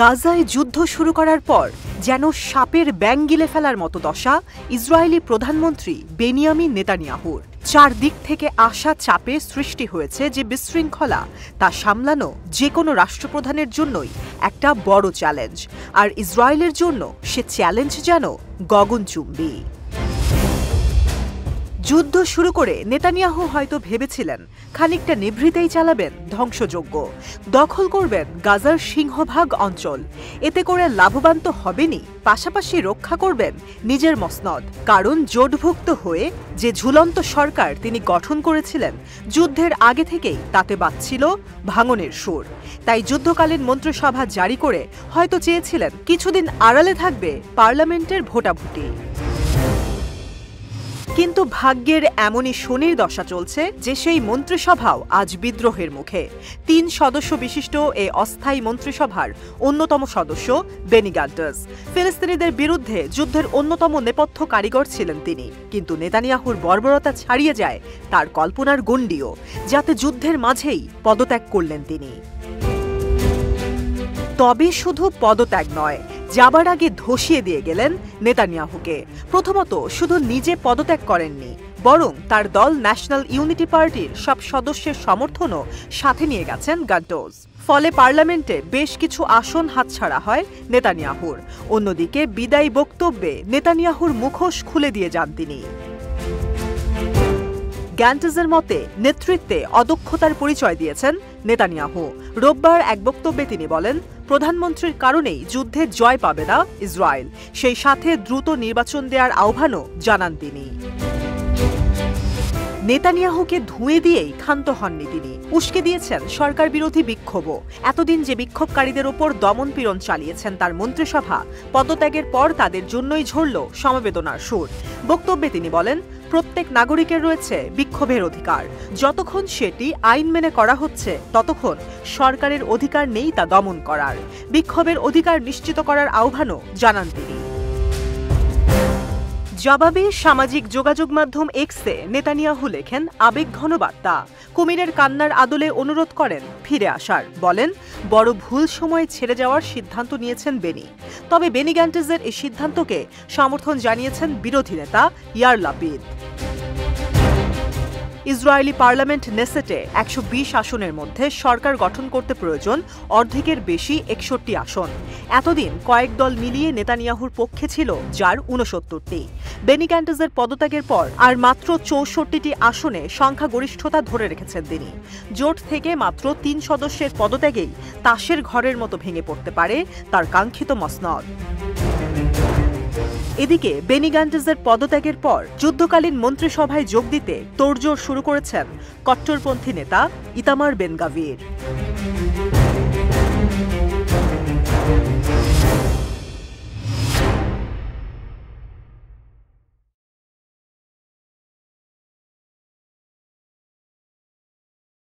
গাজায় যুদ্ধ শুরু করার পর যেন সাপের ব্যাঙ গিলে ফেলার মতো দশা ইসরায়েলি প্রধানমন্ত্রী বেনিয়ামিন নেতানিয়াহুর। চারদিক থেকে আসা চাপে সৃষ্টি হয়েছে যে বিশৃঙ্খলা, তা সামলানো যে কোনো রাষ্ট্রপ্রধানের জন্যই একটা বড় চ্যালেঞ্জ। আর ইসরায়েলের জন্য সে চ্যালেঞ্জ যেন গগনচুম্বী। যুদ্ধ শুরু করে নেতানিয়াহু হয়তো ভেবেছিলেন খানিকটা নিভৃতেই চালাবেন ধ্বংসযজ্ঞ, দখল করবেন গাজার সিংহভাগ অঞ্চল। এতে করে লাভবান তো হবেনই, পাশাপাশি রক্ষা করবেন নিজের মসনদ। কারণ জোটভুক্ত হয়ে যে ঝুলন্ত সরকার তিনি গঠন করেছিলেন, যুদ্ধের আগে থেকেই তাতে বাজছিল ভাঙনের সুর। তাই যুদ্ধকালীন মন্ত্রিসভা জারি করে হয়তো চেয়েছিলেন কিছুদিন আড়ালে থাকবে পার্লামেন্টের ভোটাভুটি। কিন্তু ভাগ্যের এমনই শনির দশা চলছে যে সেই মন্ত্রিসভাও আজ বিদ্রোহের মুখে। ৩ সদস্য বিশিষ্ট এই অস্থায়ী মন্ত্রিসভার অন্যতম সদস্য বেনি গান্টজ। ফিলিস্তিনিদের বিরুদ্ধে যুদ্ধের অন্যতম নেপথ্য কারিগর ছিলেন তিনি। কিন্তু নেতানিয়াহুর বর্বরতা ছাড়িয়ে যায় তার কল্পনার গণ্ডিও, যাতে যুদ্ধের মাঝেই পদত্যাগ করলেন তিনি। তবে শুধু পদত্যাগ নয়, যাবার আগে ধসিয়ে দিয়ে গেলেন নেতানিয়াহুকে। প্রথমত শুধু নিজে পদত্যাগ করেননি, বরং তার দল ন্যাশনাল ইউনিটি পার্টির সব সদস্যের সমর্থনও সাথে নিয়ে গেছেন গান্টজ। ফলে পার্লামেন্টে বেশ কিছু আসন হাতছাড়া হয় নেতানিয়াহুর। অন্যদিকে বিদায়ী বক্তব্যে নেতানিয়াহুর মুখোশ খুলে দিয়ে যান তিনি। গ্যান্টজের মতে নেতৃত্বে অদক্ষতার পরিচয় দিয়েছেন নেতানিয়াহু। রোববার এক বক্তব্যে তিনি বলেন, প্রধানমন্ত্রীর কারণেই যুদ্ধে জয় পাবে না ইসরায়েল। সেই সাথে দ্রুত নির্বাচন দেওয়ার আহ্বানও জানান তিনি। নেতানিয়াহুকে ধুয়ে দিয়েই ক্ষান্ত হননি তিনি, উস্কে দিয়েছেন সরকার বিরোধী বিক্ষোভও। এতদিন যে বিক্ষোভকারীদের ওপর দমনপীড়ন চালিয়েছেন তার মন্ত্রিসভা, পদত্যাগের পর তাদের জন্যই ঝরল সমবেদনার সুর। বক্তব্যে তিনি বলেন, প্রত্যেক নাগরিকের রয়েছে বিক্ষোভের অধিকার। যতক্ষণ সেটি আইন মেনে করা হচ্ছে, ততক্ষণ সরকারের অধিকার নেই তা দমন করার। বিক্ষোভের অধিকার নিশ্চিত করার আহ্বানও জানান তিনি। জবাবে সামাজিক যোগাযোগ মাধ্যম এক্সে নেতানিয়াহু লেখেন আবেগঘন বার্তা। কুমিরের কান্নার আদলে অনুরোধ করেন ফিরে আসার। বলেন, বড় ভুল সময়ে ছেড়ে যাওয়ার সিদ্ধান্ত নিয়েছেন বেনি। তবে বেনি গ্যান্টজের এই সিদ্ধান্তকে সমর্থন জানিয়েছেন বিরোধী নেতা ইয়ার লাপিদ। ইসরায়েলি পার্লামেন্ট নেসেটে ১২০ আসনের মধ্যে সরকার গঠন করতে প্রয়োজন অর্ধেকের বেশি ৬১ আসন। এতদিন কয়েক দল মিলিয়ে নেতানিয়াহুর পক্ষে ছিল যার ৬৯টি। বেনি গ্যান্টজের পদত্যাগের পর আর মাত্র ৬৪টি আসনে সংখ্যাগরিষ্ঠতা ধরে রেখেছেন তিনি। জোট থেকে মাত্র ৩ সদস্যের পদত্যাগেই তাসের ঘরের মতো ভেঙে পড়তে পারে তার কাঙ্ক্ষিত মসনদ। এদিকে বেনি গান্টজের পদত্যাগের পর যুদ্ধকালীন মন্ত্রিসভায় যোগ দিতে তোড়জোড় শুরু করেছেন কট্টরপন্থী নেতা ইতামার বেন গাভির।